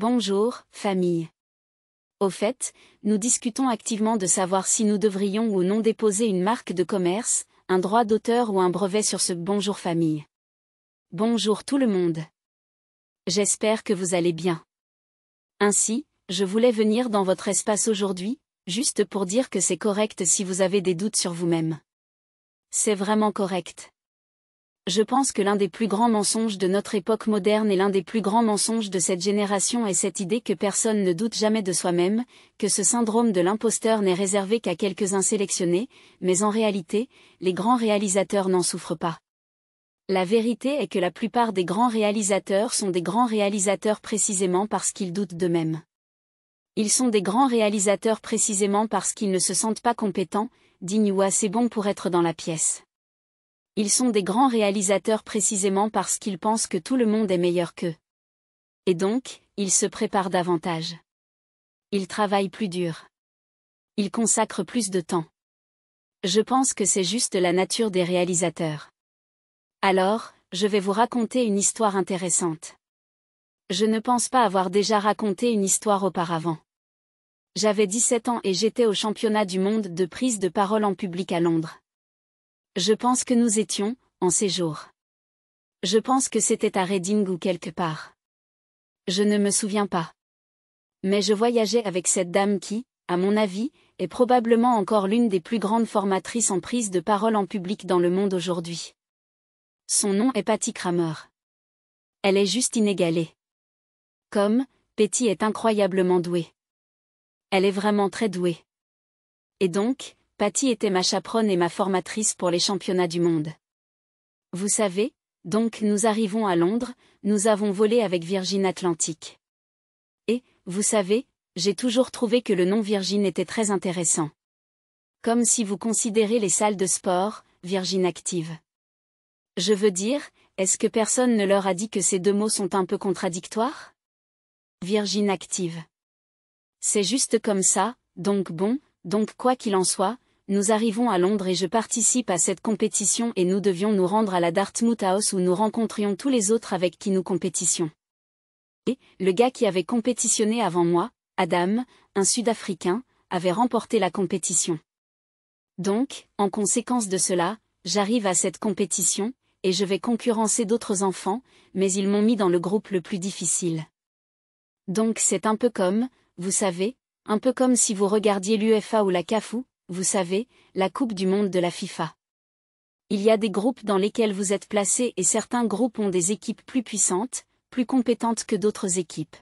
Bonjour, famille. Au fait, nous discutons activement de savoir si nous devrions ou non déposer une marque de commerce, un droit d'auteur ou un brevet sur ce Bonjour famille. Bonjour tout le monde. J'espère que vous allez bien. Ainsi, je voulais venir dans votre espace aujourd'hui, juste pour dire que c'est correct si vous avez des doutes sur vous-même. C'est vraiment correct. Je pense que l'un des plus grands mensonges de notre époque moderne et l'un des plus grands mensonges de cette génération est cette idée que personne ne doute jamais de soi-même, que ce syndrome de l'imposteur n'est réservé qu'à quelques-uns sélectionnés, mais en réalité, les grands réalisateurs n'en souffrent pas. La vérité est que la plupart des grands réalisateurs sont des grands réalisateurs précisément parce qu'ils doutent d'eux-mêmes. Ils sont des grands réalisateurs précisément parce qu'ils ne se sentent pas compétents, dignes ou assez bons pour être dans la pièce. Ils sont des grands réalisateurs précisément parce qu'ils pensent que tout le monde est meilleur qu'eux. Et donc, ils se préparent davantage. Ils travaillent plus dur. Ils consacrent plus de temps. Je pense que c'est juste la nature des réalisateurs. Alors, je vais vous raconter une histoire intéressante. Je ne pense pas avoir déjà raconté une histoire auparavant. J'avais 17 ans et j'étais au championnat du monde de prise de parole en public à Londres. Je pense que nous étions, en séjour. Je pense que c'était à Reading ou quelque part. Je ne me souviens pas. Mais je voyageais avec cette dame qui, à mon avis, est probablement encore l'une des plus grandes formatrices en prise de parole en public dans le monde aujourd'hui. Son nom est Patty Kramer. Elle est juste inégalée. Comme, Patty est incroyablement douée. Elle est vraiment très douée. Et donc, Patty était ma chaperonne et ma formatrice pour les championnats du monde. Vous savez, donc nous arrivons à Londres, nous avons volé avec Virgin Atlantic. Et, vous savez, j'ai toujours trouvé que le nom Virgin était très intéressant. Comme si vous considérez les salles de sport, Virgin Active. Je veux dire, est-ce que personne ne leur a dit que ces deux mots sont un peu contradictoires? Virgin Active. C'est juste comme ça, donc bon, donc quoi qu'il en soit, nous arrivons à Londres et je participe à cette compétition et nous devions nous rendre à la Dartmouth House où nous rencontrions tous les autres avec qui nous compétissions. Et, le gars qui avait compétitionné avant moi, Adam, un Sud-Africain, avait remporté la compétition. Donc, en conséquence de cela, j'arrive à cette compétition, et je vais concurrencer d'autres enfants, mais ils m'ont mis dans le groupe le plus difficile. Donc c'est un peu comme, vous savez, un peu comme si vous regardiez l'UEFA ou la CAF, vous savez, la Coupe du Monde de la FIFA. Il y a des groupes dans lesquels vous êtes placés et certains groupes ont des équipes plus puissantes, plus compétentes que d'autres équipes.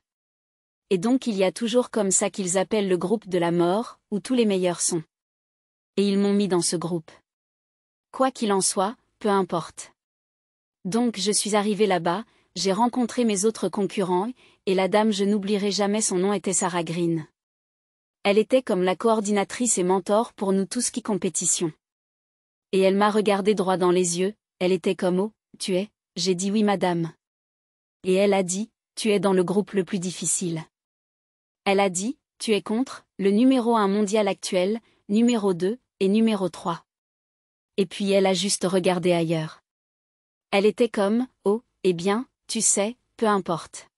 Et donc il y a toujours comme ça qu'ils appellent le groupe de la mort, où tous les meilleurs sont. Et ils m'ont mis dans ce groupe. Quoi qu'il en soit, peu importe. Donc je suis arrivé là-bas, j'ai rencontré mes autres concurrents, et la dame je n'oublierai jamais son nom était Sarah Green. Elle était comme la coordinatrice et mentor pour nous tous qui compétitions. Et elle m'a regardé droit dans les yeux, elle était comme « Oh, tu es ?» J'ai dit « Oui madame. » Et elle a dit « Tu es dans le groupe le plus difficile. » Elle a dit « Tu es contre, le numéro 1 mondial actuel, numéro 2, et numéro 3. » Et puis elle a juste regardé ailleurs. Elle était comme « Oh, eh bien, tu sais, peu importe. »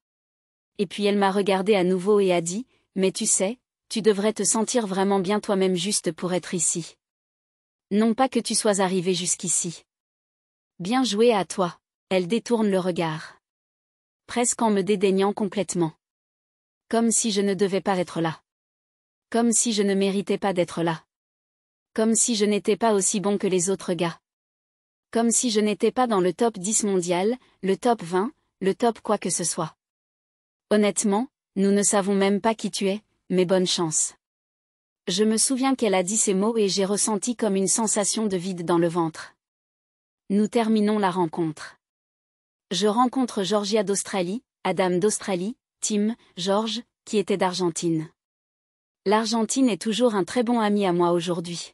Et puis elle m'a regardé à nouveau et a dit « Mais tu sais, tu devrais te sentir vraiment bien toi-même juste pour être ici. Non pas que tu sois arrivé jusqu'ici. Bien joué à toi. » Elle détourne le regard. Presque en me dédaignant complètement. Comme si je ne devais pas être là. Comme si je ne méritais pas d'être là. Comme si je n'étais pas aussi bon que les autres gars. Comme si je n'étais pas dans le top 10 mondial, le top 20, le top quoi que ce soit. Honnêtement, nous ne savons même pas qui tu es, mais bonne chance. Je me souviens qu'elle a dit ces mots et j'ai ressenti comme une sensation de vide dans le ventre. Nous terminons la rencontre. Je rencontre Georgia d'Australie, Adam d'Australie, Tim, George, qui était d'Argentine. L'Argentine est toujours un très bon ami à moi aujourd'hui.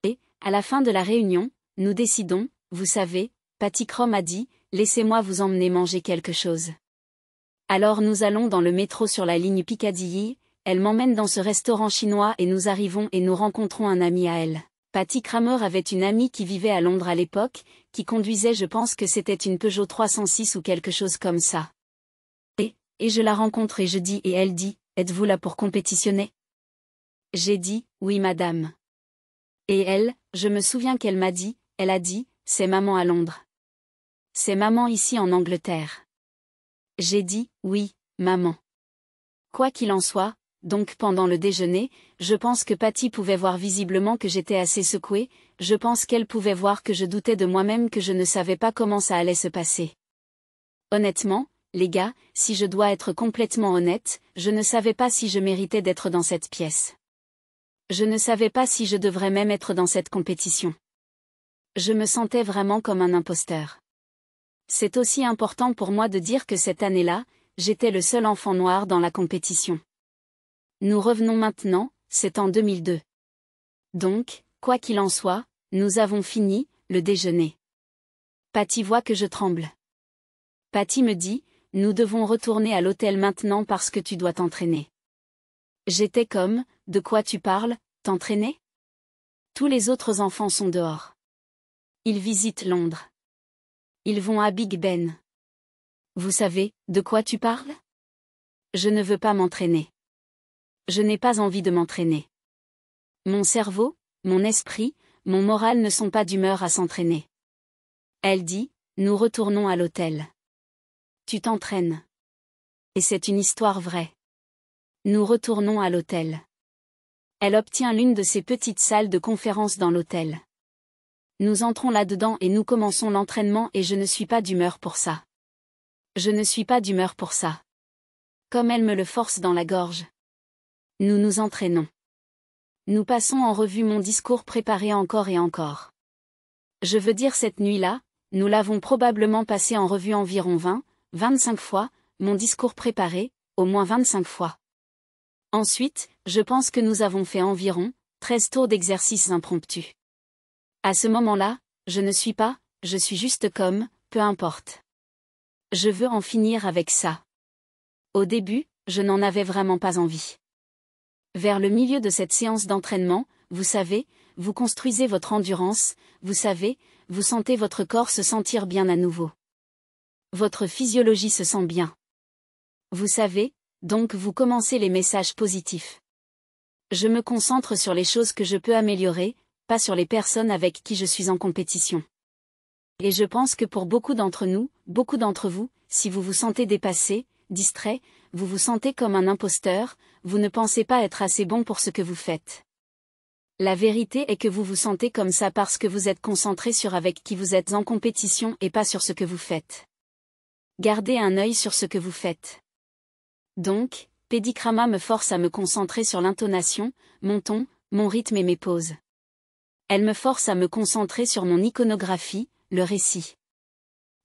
Et, à la fin de la réunion, nous décidons, vous savez, Patty Kramer a dit, laissez-moi vous emmener manger quelque chose. Alors nous allons dans le métro sur la ligne Piccadilly, elle m'emmène dans ce restaurant chinois et nous arrivons et nous rencontrons un ami à elle. Patty Kramer avait une amie qui vivait à Londres à l'époque, qui conduisait je pense que c'était une Peugeot 306 ou quelque chose comme ça. Et, Et je la rencontre et je dis et elle dit, êtes-vous là pour compétitionner? J'ai dit, oui madame. Et elle, je me souviens qu'elle m'a dit, elle a dit, c'est maman à Londres. C'est maman ici en Angleterre. J'ai dit, oui, maman. Quoi qu'il en soit, donc pendant le déjeuner, je pense que Patty pouvait voir visiblement que j'étais assez secouée, je pense qu'elle pouvait voir que je doutais de moi-même, que je ne savais pas comment ça allait se passer. Honnêtement, les gars, si je dois être complètement honnête, je ne savais pas si je méritais d'être dans cette pièce. Je ne savais pas si je devrais même être dans cette compétition. Je me sentais vraiment comme un imposteur. C'est aussi important pour moi de dire que cette année-là, j'étais le seul enfant noir dans la compétition. Nous revenons maintenant, c'est en 2002. Donc, quoi qu'il en soit, nous avons fini, le déjeuner. Patty voit que je tremble. Patty me dit, nous devons retourner à l'hôtel maintenant parce que tu dois t'entraîner. J'étais comme, de quoi tu parles, t'entraîner? Tous les autres enfants sont dehors. Ils visitent Londres. Ils vont à Big Ben. Vous savez, de quoi tu parles? Je ne veux pas m'entraîner. Je n'ai pas envie de m'entraîner. Mon cerveau, mon esprit, mon moral ne sont pas d'humeur à s'entraîner. Elle dit, nous retournons à l'hôtel. Tu t'entraînes. Et c'est une histoire vraie. Nous retournons à l'hôtel. Elle obtient l'une de ces petites salles de conférence dans l'hôtel. Nous entrons là-dedans et nous commençons l'entraînement et je ne suis pas d'humeur pour ça. Je ne suis pas d'humeur pour ça. Comme elle me le force dans la gorge. Nous nous entraînons. Nous passons en revue mon discours préparé encore et encore. Je veux dire cette nuit-là, nous l'avons probablement passé en revue environ 25 fois, mon discours préparé, au moins 25 fois. Ensuite, je pense que nous avons fait environ 13 tours d'exercices impromptus. À ce moment-là, je ne suis pas, je suis juste comme, peu importe. Je veux en finir avec ça. Au début, je n'en avais vraiment pas envie. Vers le milieu de cette séance d'entraînement, vous savez, vous construisez votre endurance, vous savez, vous sentez votre corps se sentir bien à nouveau. Votre physiologie se sent bien. Vous savez, donc vous commencez les messages positifs. Je me concentre sur les choses que je peux améliorer, pas sur les personnes avec qui je suis en compétition. Et je pense que pour beaucoup d'entre nous, beaucoup d'entre vous, si vous vous sentez dépassé, distrait, vous vous sentez comme un imposteur, vous ne pensez pas être assez bon pour ce que vous faites. La vérité est que vous vous sentez comme ça parce que vous êtes concentré sur avec qui vous êtes en compétition et pas sur ce que vous faites. Gardez un œil sur ce que vous faites. Donc, Pédikrama me force à me concentrer sur l'intonation, mon ton, mon rythme et mes pauses. Elle me force à me concentrer sur mon iconographie, le récit.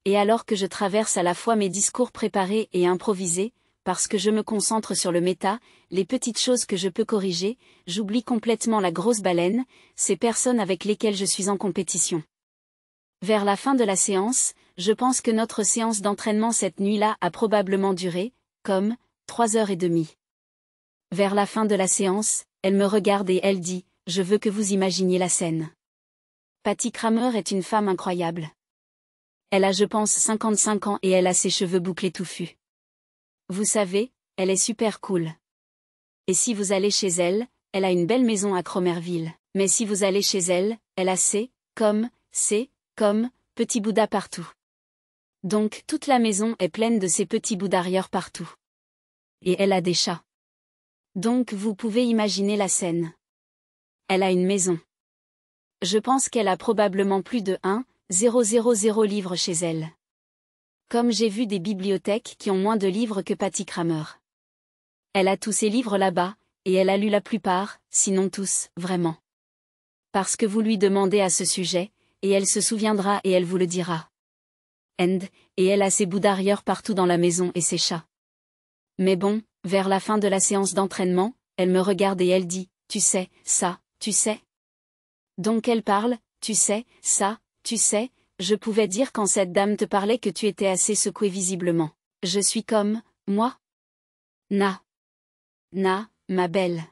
Et alors que je traverse à la fois mes discours préparés et improvisés, parce que je me concentre sur le méta, les petites choses que je peux corriger, j'oublie complètement la grosse baleine, ces personnes avec lesquelles je suis en compétition. Vers la fin de la séance, je pense que notre séance d'entraînement cette nuit-là a probablement duré, comme, 3h30. Vers la fin de la séance, elle me regarde et elle dit, je veux que vous imaginiez la scène. Patty Kramer est une femme incroyable. Elle a je pense 55 ans et elle a ses cheveux bouclés touffus. Vous savez, elle est super cool. Et si vous allez chez elle, elle a une belle maison à Cromerville. Mais si vous allez chez elle, elle a ses petits bouddhas partout. Donc toute la maison est pleine de ces petits bouddhas d'arrière partout. Et elle a des chats. Donc vous pouvez imaginer la scène. Elle a une maison. Je pense qu'elle a probablement plus de 1,000 livres chez elle. Comme j'ai vu des bibliothèques qui ont moins de livres que Patty Kramer. Elle a tous ces livres là-bas, et elle a lu la plupart, sinon tous, vraiment. Parce que vous lui demandez à ce sujet, et elle se souviendra et elle vous le dira. Et elle a ses bouts d'arrière partout dans la maison et ses chats. Mais bon, vers la fin de la séance d'entraînement, elle me regarde et elle dit, tu sais, ça, tu sais. Donc elle parle, tu sais, ça, tu sais, je pouvais dire quand cette dame te parlait que tu étais assez secoué visiblement. Je suis comme, moi? Na, ma belle.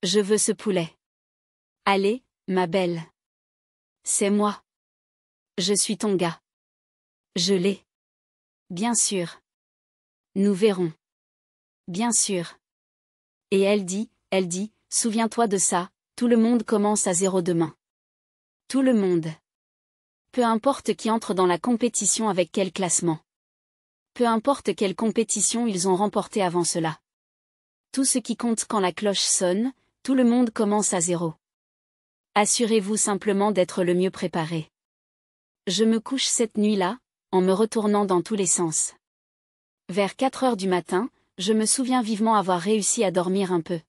Je veux ce poulet. Allez, ma belle. C'est moi. Je suis ton gars. Je l'ai. Bien sûr. Nous verrons. Bien sûr. Et elle dit, souviens-toi de ça, tout le monde commence à zéro demain. Tout le monde. Peu importe qui entre dans la compétition avec quel classement. Peu importe quelle compétition ils ont remporté avant cela. Tout ce qui compte quand la cloche sonne, tout le monde commence à zéro. Assurez-vous simplement d'être le mieux préparé. Je me couche cette nuit-là, en me retournant dans tous les sens. Vers 4 heures du matin, je me souviens vivement avoir réussi à dormir un peu.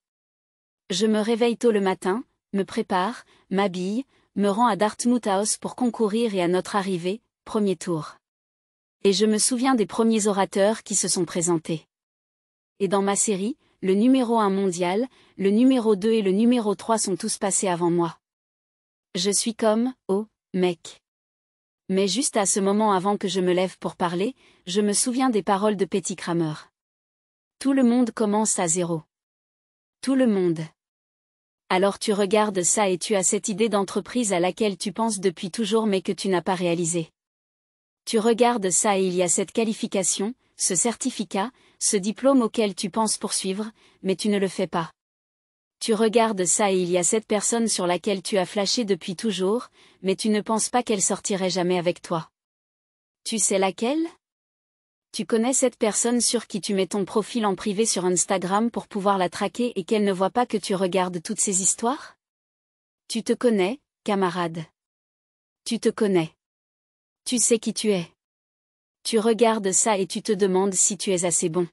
Je me réveille tôt le matin, me prépare, m'habille, me rends à Dartmouth House pour concourir et à notre arrivée, premier tour. Et je me souviens des premiers orateurs qui se sont présentés. Et dans ma série, le numéro 1 mondial, le numéro 2 et le numéro 3 sont tous passés avant moi. Je suis comme, oh, mec. Mais juste à ce moment avant que je me lève pour parler, je me souviens des paroles de Petty Kramer. Tout le monde commence à zéro. Tout le monde. Alors tu regardes ça et tu as cette idée d'entreprise à laquelle tu penses depuis toujours mais que tu n'as pas réalisé. Tu regardes ça et il y a cette qualification, ce certificat, ce diplôme auquel tu penses poursuivre, mais tu ne le fais pas. Tu regardes ça et il y a cette personne sur laquelle tu as flashé depuis toujours, mais tu ne penses pas qu'elle sortirait jamais avec toi. Tu sais laquelle? Tu connais cette personne sur qui tu mets ton profil en privé sur Instagram pour pouvoir la traquer et qu'elle ne voit pas que tu regardes toutes ces histoires? Tu te connais, camarade. Tu te connais. Tu sais qui tu es. Tu regardes ça et tu te demandes si tu es assez bon.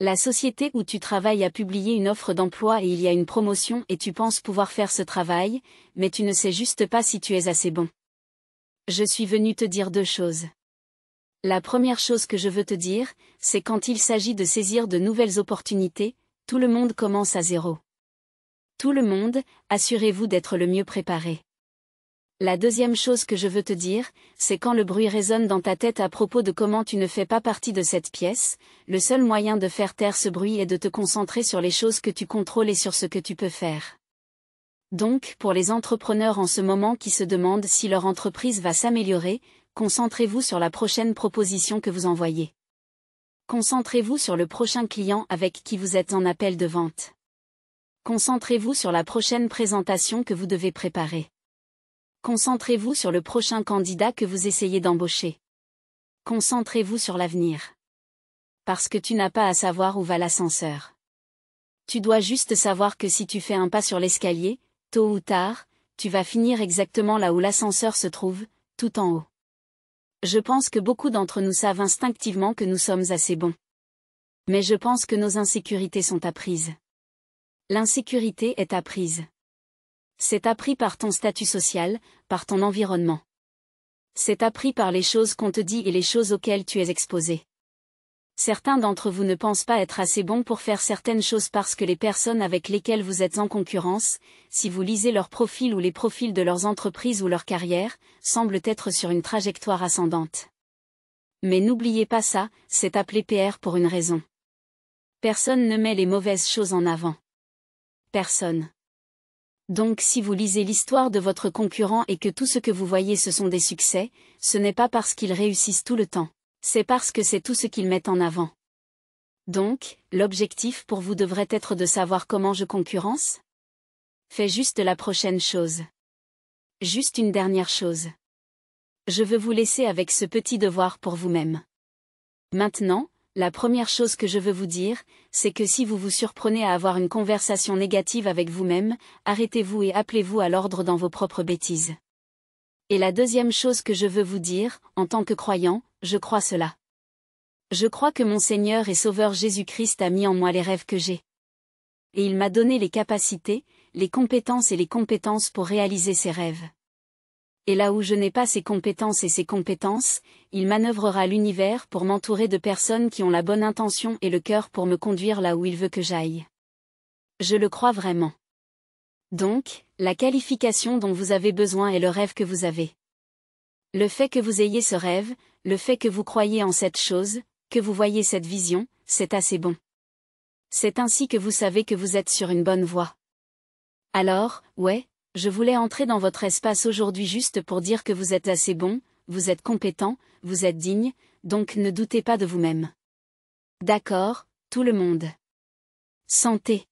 La société où tu travailles a publié une offre d'emploi et il y a une promotion et tu penses pouvoir faire ce travail, mais tu ne sais juste pas si tu es assez bon. Je suis venu te dire 2 choses. La première chose que je veux te dire, c'est quand il s'agit de saisir de nouvelles opportunités, tout le monde commence à zéro. Tout le monde, assurez-vous d'être le mieux préparé. La deuxième chose que je veux te dire, c'est quand le bruit résonne dans ta tête à propos de comment tu ne fais pas partie de cette pièce, le seul moyen de faire taire ce bruit est de te concentrer sur les choses que tu contrôles et sur ce que tu peux faire. Donc, pour les entrepreneurs en ce moment qui se demandent si leur entreprise va s'améliorer, concentrez-vous sur la prochaine proposition que vous envoyez. Concentrez-vous sur le prochain client avec qui vous êtes en appel de vente. Concentrez-vous sur la prochaine présentation que vous devez préparer. Concentrez-vous sur le prochain candidat que vous essayez d'embaucher. Concentrez-vous sur l'avenir. Parce que tu n'as pas à savoir où va l'ascenseur. Tu dois juste savoir que si tu fais un pas sur l'escalier, tôt ou tard, tu vas finir exactement là où l'ascenseur se trouve, tout en haut. Je pense que beaucoup d'entre nous savent instinctivement que nous sommes assez bons. Mais je pense que nos insécurités sont apprises. L'insécurité est apprise. C'est appris par ton statut social, par ton environnement. C'est appris par les choses qu'on te dit et les choses auxquelles tu es exposé. Certains d'entre vous ne pensent pas être assez bons pour faire certaines choses parce que les personnes avec lesquelles vous êtes en concurrence, si vous lisez leur profil ou les profils de leurs entreprises ou leur carrière, semblent être sur une trajectoire ascendante. Mais n'oubliez pas ça, c'est appelé PR pour une raison. Personne ne met les mauvaises choses en avant. Personne. Donc si vous lisez l'histoire de votre concurrent et que tout ce que vous voyez ce sont des succès, ce n'est pas parce qu'ils réussissent tout le temps, c'est parce que c'est tout ce qu'ils mettent en avant. Donc, l'objectif pour vous devrait être de savoir comment je concurrence? Fais juste la prochaine chose. Juste une dernière chose. Je veux vous laisser avec ce petit devoir pour vous-même. Maintenant, la première chose que je veux vous dire, c'est que si vous vous surprenez à avoir une conversation négative avec vous-même, arrêtez-vous et appelez-vous à l'ordre dans vos propres bêtises. Et la deuxième chose que je veux vous dire, en tant que croyant, je crois cela. Je crois que mon Seigneur et Sauveur Jésus-Christ a mis en moi les rêves que j'ai. Et il m'a donné les capacités, les compétences pour réaliser ces rêves. Et là où je n'ai pas ces compétences, il manœuvrera l'univers pour m'entourer de personnes qui ont la bonne intention et le cœur pour me conduire là où il veut que j'aille. Je le crois vraiment. Donc, la qualification dont vous avez besoin est le rêve que vous avez. Le fait que vous ayez ce rêve, le fait que vous croyez en cette chose, que vous voyez cette vision, c'est assez bon. C'est ainsi que vous savez que vous êtes sur une bonne voie. Alors, ouais, je voulais entrer dans votre espace aujourd'hui juste pour dire que vous êtes assez bon, vous êtes compétent, vous êtes digne, donc ne doutez pas de vous-même. D'accord, tout le monde. Santé.